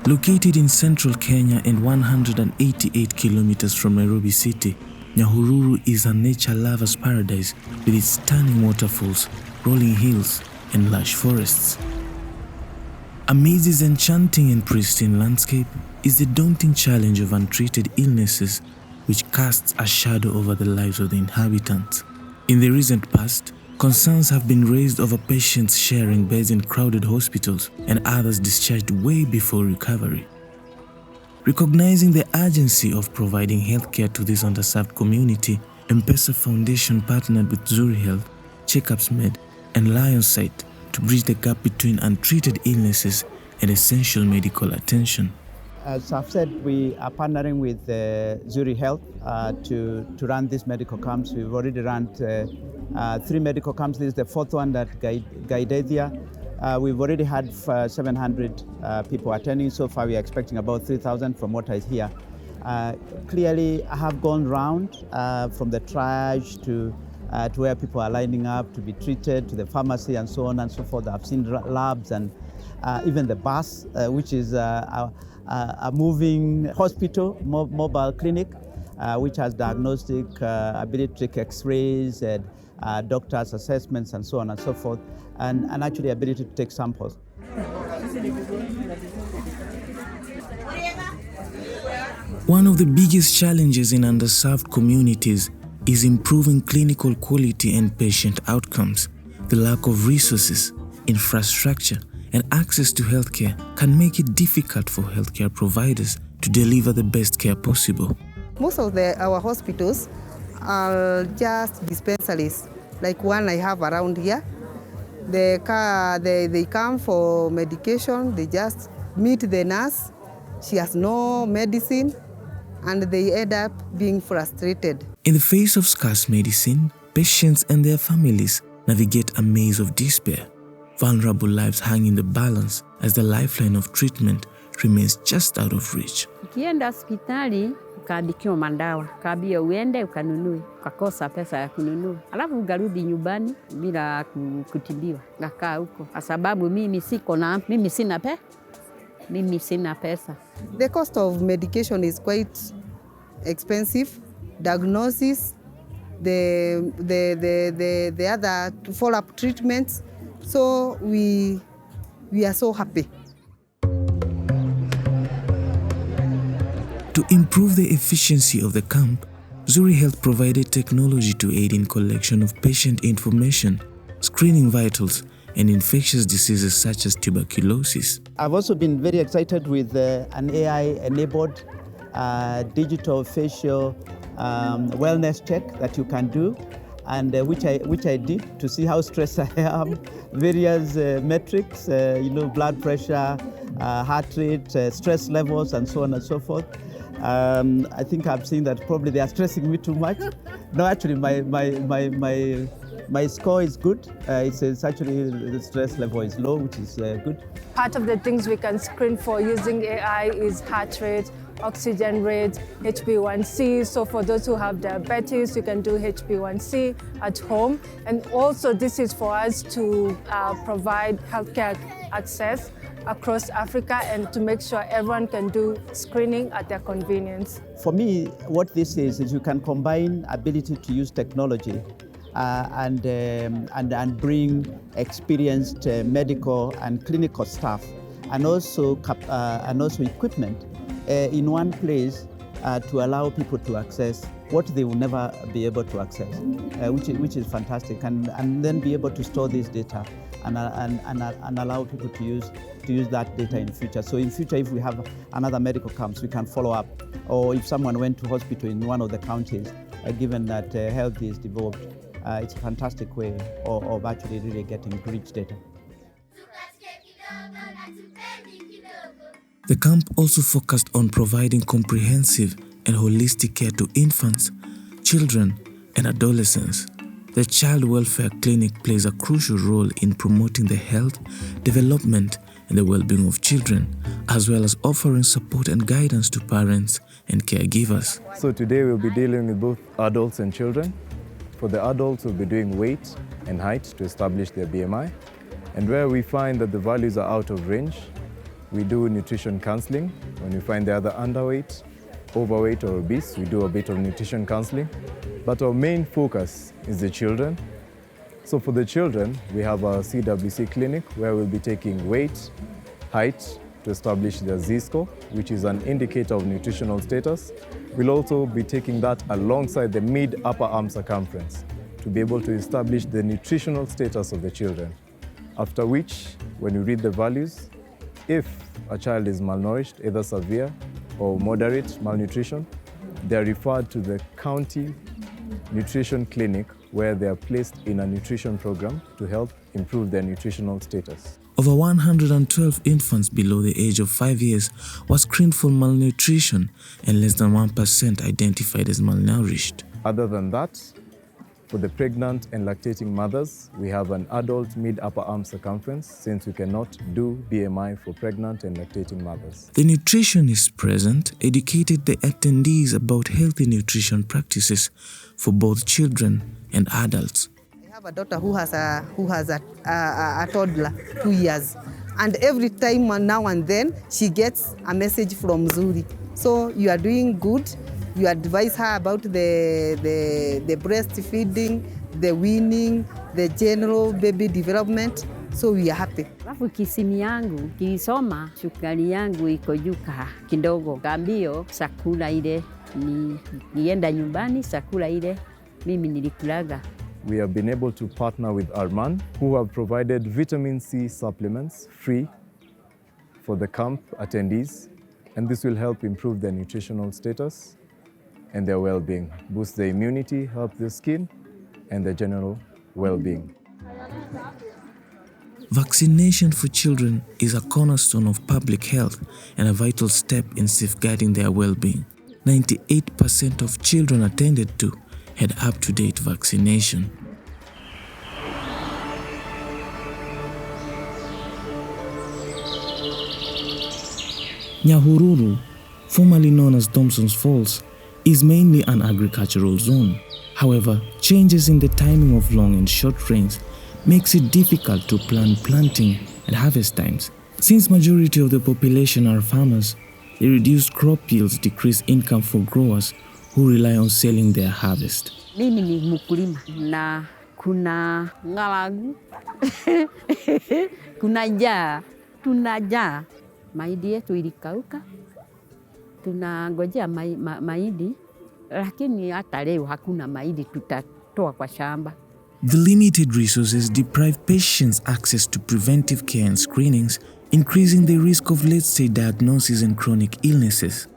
Located in central Kenya and 188 kilometers from Nairobi city, Nyahururu is a nature lover's paradise with its stunning waterfalls, rolling hills, and lush forests. Amidst this enchanting and pristine landscape is the daunting challenge of untreated illnesses which casts a shadow over the lives of the inhabitants. In the recent past, concerns have been raised over patients sharing beds in crowded hospitals and others discharged way before recovery. Recognizing the urgency of providing healthcare to this underserved community, M-Pesa Foundation partnered with Zuri Health, Checkups Med, and Lionsight to bridge the gap between untreated illnesses and essential medical attention. As I've said, we are partnering with Zuri Health to run these medical camps. We've already run 3 medical camps. This is the 4th one at Ngaindeithia. We've already had 700 people attending. So far, we are expecting about 3,000 from what I hear. Clearly, I have gone round from the triage to where people are lining up to be treated, to the pharmacy and so on and so forth. I've seen labs and even the bus, which is a moving hospital, mobile clinic, which has diagnostic, ability to take x-rays, and doctors' assessments and so on and so forth, and actually ability to take samples. One of the biggest challenges in underserved communities is improving clinical quality and patient outcomes. The lack of resources, infrastructure, and access to healthcare can make it difficult for healthcare providers to deliver the best care possible. Most of our hospitals are just dispensaries, like one I have around here. They come for medication, they just meet the nurse, she has no medicine, and they end up being frustrated. In the face of scarce medicine, patients and their families navigate a maze of despair. Vulnerable lives hang in the balance as the lifeline of treatment remains just out of reach. Ukienda hospitali ukaandikiwa mandawa, kaambia uende ukanunue, ukakosa pesa ya kununua. Alafu ukarudi nyumbani bila kutibiwa. Nakaa huko kwa sababu mimi sina pesa. The cost of medication is quite expensive. Diagnosis, the other follow-up treatments. So we are so happy. To improve the efficiency of the camp, Zuri Health provided technology to aid in collection of patient information, screening vitals, and infectious diseases such as tuberculosis. I've also been very excited with an AI-enabled digital facial wellness check that you can do, and which I did to see how stressed I am, various metrics, blood pressure, heart rate, stress levels, and so on and so forth. I think I've seen that probably they are stressing me too much. No, actually, my score is good. It's actually the stress level is low, which is good. Part of the things we can screen for using AI is heart rate, oxygen rate, HbA1c. So for those who have diabetes, you can do HbA1c at home. And also this is for us to provide healthcare access across Africa and to make sure everyone can do screening at their convenience. For me, what this is you can combine ability to use technology and bring experienced medical and clinical staff and also equipment in one place to allow people to access what they will never be able to access, which is fantastic, and then be able to store this data and allow people to use that data in future. So in future, if we have another medical camps, we can follow up, or if someone went to hospital in one of the counties, given that health is developed, it's a fantastic way of actually really getting rich data. The camp also focused on providing comprehensive and holistic care to infants, children, and adolescents. The Child Welfare Clinic plays a crucial role in promoting the health, development, and the well-being of children, as well as offering support and guidance to parents and caregivers. So today we'll be dealing with both adults and children. For the adults, we'll be doing weight and height to establish their BMI. And where we find that the values are out of range, we do nutrition counseling. When we find they're either underweight, overweight, or obese, we do a bit of nutrition counseling. But our main focus is the children. So for the children, we have a CWC clinic where we'll be taking weight, height to establish their Z-score, which is an indicator of nutritional status. We'll also be taking that alongside the mid-upper arm circumference to be able to establish the nutritional status of the children. After which, when you read the values, if a child is malnourished, either severe or moderate malnutrition, they are referred to the county nutrition clinic where they are placed in a nutrition program to help improve their nutritional status. Over 112 infants below the age of 5 years were screened for malnutrition and less than 1% identified as malnourished. Other than that, for the pregnant and lactating mothers, we have an adult mid-upper arm circumference since we cannot do BMI for pregnant and lactating mothers. The nutritionist present educated the attendees about healthy nutrition practices for both children and adults. I have a daughter who has a toddler, 2 years. And every time now and then, she gets a message from Zuri. So you are doing good. You advise her about the breastfeeding, the weaning, the general baby development. So we are happy. Alafu kisimi yangu kilisoma, sukari yangu iko juu kidogo. Kambio sakula ile nienda nyumbani, sakula ile mimi nilikulaga. We have been able to partner with Arman, who have provided vitamin C supplements free for the camp attendees, and this will help improve their nutritional status and their well-being, boost their immunity, help their skin, and their general well-being. Vaccination for children is a cornerstone of public health and a vital step in safeguarding their well-being. 98% of children attended to had up-to-date vaccination. Nyahururu, formerly known as Thompson's Falls, is mainly an agricultural zone. However, changes in the timing of long and short rains makes it difficult to plan planting and harvest times. Since majority of the population are farmers, the reduced crop yields decrease income for growers who rely on selling their harvest. Mimi ni mkulima na kuna ngalagu, kuna njaa, tunajaa. Mahindi yetu ilikauka, tunangojea mahindi, lakini hata leo hakuna mahindi tutatoa kwa shamba. The limited resources deprive patients access to preventive care and screenings, increasing the risk of late-stage diagnosis and chronic illnesses.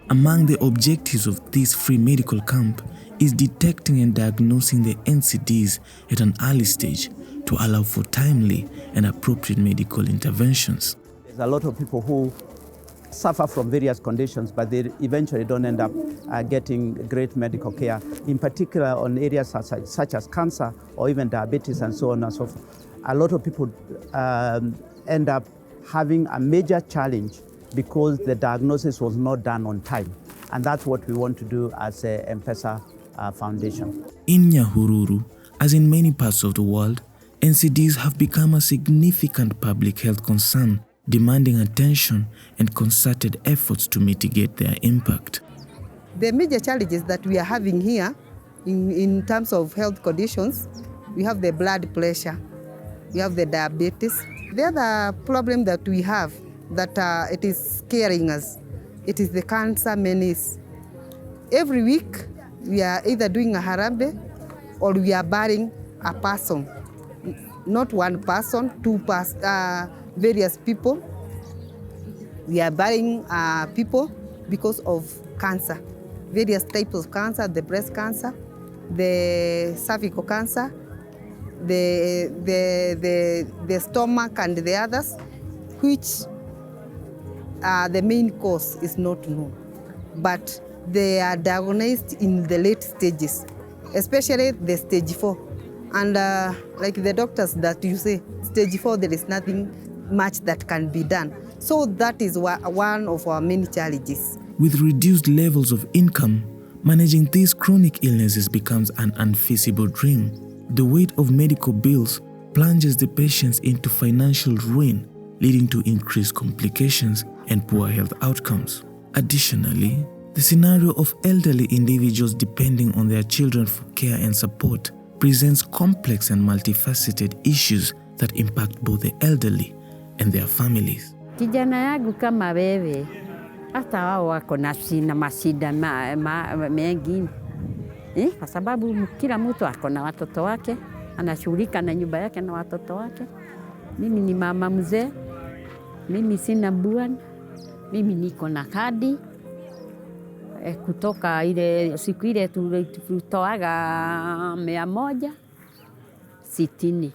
Among the objectives of this free medical camp is detecting and diagnosing the NCDs at an early stage to allow for timely and appropriate medical interventions. There's a lot of people who suffer from various conditions, but they eventually don't end up getting great medical care, in particular on areas such as cancer or even diabetes and so on and so forth. A lot of people end up having a major challenge because the diagnosis was not done on time. And that's what we want to do as a M-Pesa Foundation. In Nyahururu, as in many parts of the world, NCDs have become a significant public health concern, demanding attention and concerted efforts to mitigate their impact. The major challenges that we are having here in terms of health conditions, we have the blood pressure, we have the diabetes. The other problem that we have that it is scaring us, it is the cancer menace. Every week, we are either doing a harambe or we are burying a person. Not one person, various people. We are burying people because of cancer, various types of cancer, the breast cancer, the cervical cancer, the stomach and the others, which the main cause is not known. But they are diagnosed in the late stages, especially the stage 4. And like the doctors that you say, stage 4, there is nothing much that can be done. So that is one of our main challenges. With reduced levels of income, managing these chronic illnesses becomes an unfeasible dream. The weight of medical bills plunges the patients into financial ruin, leading to increased complications and poor health outcomes. Additionally, the scenario of elderly individuals depending on their children for care and support presents complex and multifaceted issues that impact both the elderly and their families. Kijana yangu kama wewe, hata wao wako na mashida mengi. Kwa sababu kila mtu ako na watoto wake, anashughulika na nyumba yake na watoto wake. Mimi ni mama mzee, mimi sina bwana, mimi niko na kadi. Kutoka ile siku ile tulitoaga 160.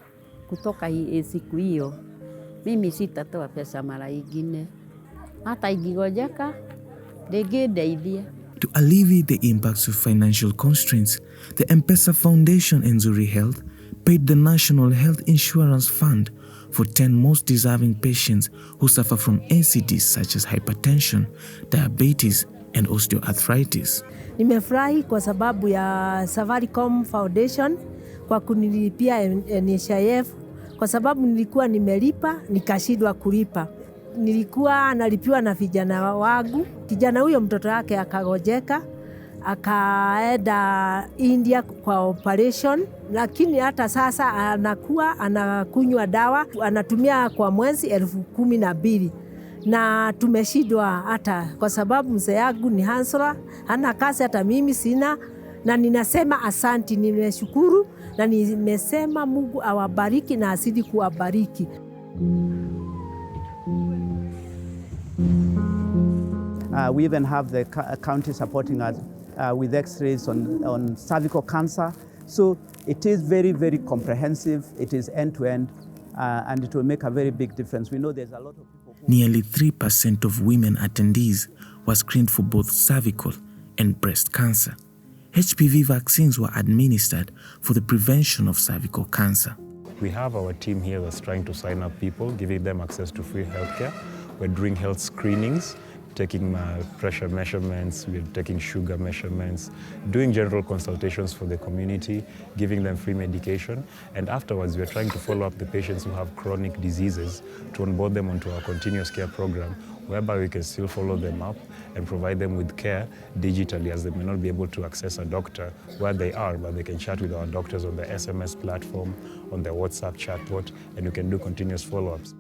Kutoka siku hiyo, mimi sitatoa pesa mara ingine. Hata ikigojeka, Ngaindeithia. To alleviate the impacts of financial constraints, the M-Pesa Foundation and Zuri Health paid the National Health Insurance Fund for 10 most deserving patients who suffer from NCDs such as hypertension, diabetes, and osteoarthritis. Nimefurahi kwa sababu ya Safaricom Foundation kwa kunilipia NHIF kwa sababu nilikuwa nimelipa nikashindwa kulipa. Nilikuwa nalipiwa na vijana wangu. Kijana huyo mtoto wake akagojeka, akaenda India kwa operation, lakini hata sasa anakunywa dawa, anatumia kwa mwezi 12,000. Na tumeshindwa hata kwa sababu mzee yangu ni hansora, hana kazi, hata mimi sina, na ninasema asanti, nimeshukuru na nimesema Mungu awabariki na azidi kuwabariki. We even have the county supporting us with x-rays on cervical cancer. So it is very, very comprehensive. It is end-to-end, and it will make a very big difference. We know there's a lot of people Nearly 3% of women attendees were screened for both cervical and breast cancer. HPV vaccines were administered for the prevention of cervical cancer. We have our team here that's trying to sign up people, giving them access to free healthcare. We're doing health screenings, taking pressure measurements, we're taking sugar measurements, doing general consultations for the community, giving them free medication. And afterwards, we're trying to follow up the patients who have chronic diseases to onboard them onto our continuous care program, whereby we can still follow them up and provide them with care digitally, as they may not be able to access a doctor where they are, but they can chat with our doctors on the SMS platform, on their WhatsApp chatbot, and we can do continuous follow-ups.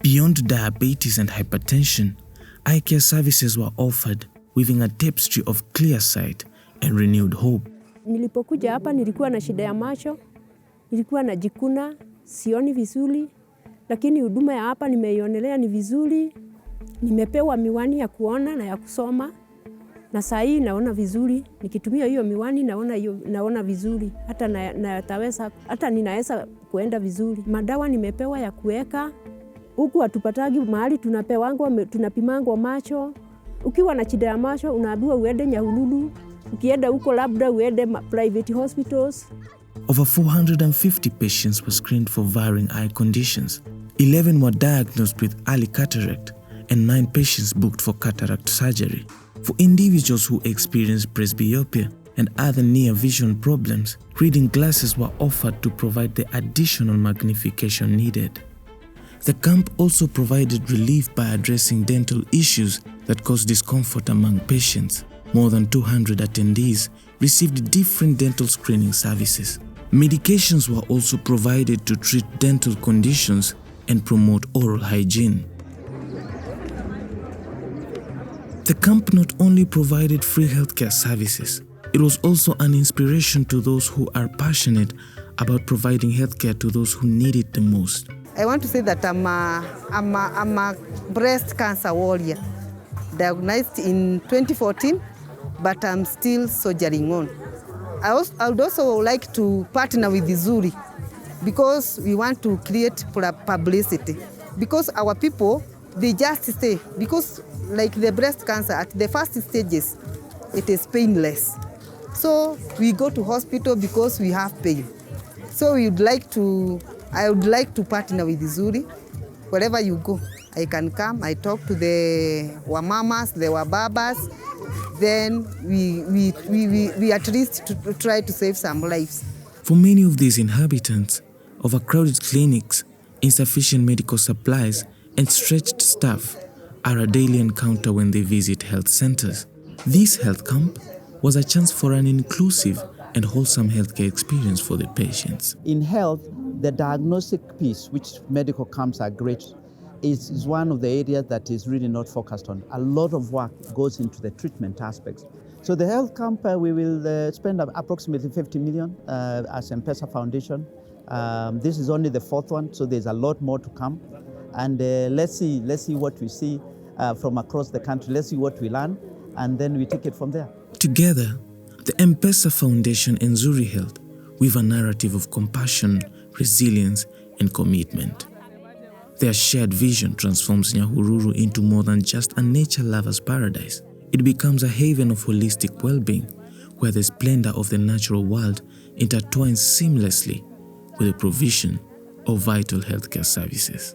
Beyond diabetes and hypertension, eye care services were offered, weaving a tapestry of clear sight and renewed hope. Nilipokuja hapa nilikuwa na shida ya macho, nilikuwa najikuna, sioni vizuri, lakini huduma ya hapa nimeionelea ni vizuri. Nimepewa miwani ya kuona na ya kusoma, na saa hii naona vizuri. Nikitumia hiyo miwani naona vizuri, hata ninaweza kuenda vizuri. Madawa nimepewa ya kuweka. Huku hatupatagi mahali tunapimangwa macho. Ukiwa na shida ya macho unaambiwa uende Nyahururu. Ukienda huko labda uende private hospitals. Over 450 patients were screened for varying eye conditions. 11 were diagnosed with early cataract and 9 patients booked for cataract surgery. For individuals who experience presbyopia and other near vision problems, reading glasses were offered to provide the additional magnification needed. The camp also provided relief by addressing dental issues that cause discomfort among patients. More than 200 attendees received different dental screening services. Medications were also provided to treat dental conditions and promote oral hygiene. The camp not only provided free healthcare services, it was also an inspiration to those who are passionate about providing healthcare to those who need it the most. I want to say that I'm a breast cancer warrior, diagnosed in 2014, but I'm still soldiering on. I would also like to partner with Zuri because we want to create publicity. Because our people, they just stay. Because like the breast cancer, at the first stages, it is painless. So we go to hospital because we have pain. So I would like to partner with Zuri. Wherever you go, I can come. I talk to the wamamas, the wababas. Then we at least try to save some lives. For many of these inhabitants, overcrowded clinics, insufficient medical supplies, and stretched staff are a daily encounter when they visit health centers. This health camp was a chance for an inclusive and wholesome healthcare experience for the patients. In health, the diagnostic piece, which medical camps are great, is one of the areas that is really not focused on. A lot of work goes into the treatment aspects. So the health camp, we will spend approximately 50 million as M-Pesa Foundation. This is only the fourth one, so there's a lot more to come. And let's see what we see from across the country. Let's see what we learn, and then we take it from there. Together, the M-Pesa Foundation and Zuri Health weave a narrative of compassion, resilience, and commitment. Their shared vision transforms Nyahururu into more than just a nature lover's paradise. It becomes a haven of holistic well-being, where the splendor of the natural world intertwines seamlessly with the provision of vital healthcare services.